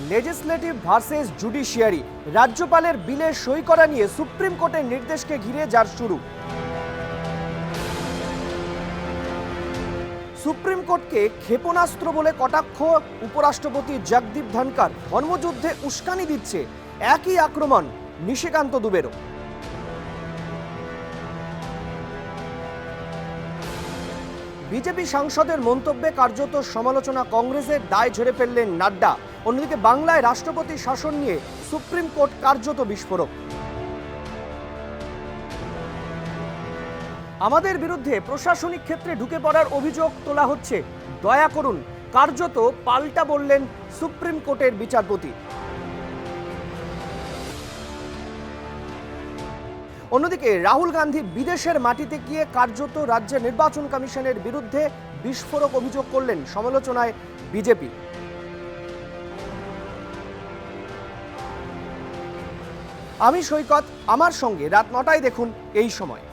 Legislative versus judiciary, রাজ্যপালের বিলে সই করা নিয়ে সুপ্রিম কোর্টের নির্দেশকে ঘিরে যার শুরু। সুপ্রিম কোর্টকে ক্ষেপণাস্ত্র বলে কটাক্ষ উপরাষ্ট্রপতি জগদীপ ধনকর। ধর্মযুদ্ধে উস্কানি দিচ্ছে, একই আক্রমণ নিশিকান্ত দুবেরও। বিজেপি সাংসদের মন্তব্যে কার্যত সমালোচনা কংগ্রেসের, দায় ঝেড়ে ফেললেন নাড্ডা। অন্যদিকে বাংলায় রাষ্ট্রপতি শাসন নিয়ে সুপ্রিম কোর্ট কার্যত বিস্ফোরক। আমাদের বিরুদ্ধে প্রশাসনিক ক্ষেত্রে ঢুকে পড়ার অভিযোগ তোলা হচ্ছে, দয়া করুন, কার্যত পাল্টা বললেন সুপ্রিম কোর্টের বিচারপতি। অন্যদিকে রাহুল গান্ধী বিদেশের মাটিতে গিয়ে কার্যত রাজ্যের নির্বাচন কমিশনের বিরুদ্ধে বিস্ফোরক অভিযোগ করলেন, সমালোচনায় বিজেপি। আমি সৈকত, আমার সঙ্গে রাত ৯টায় দেখুন এই সময়।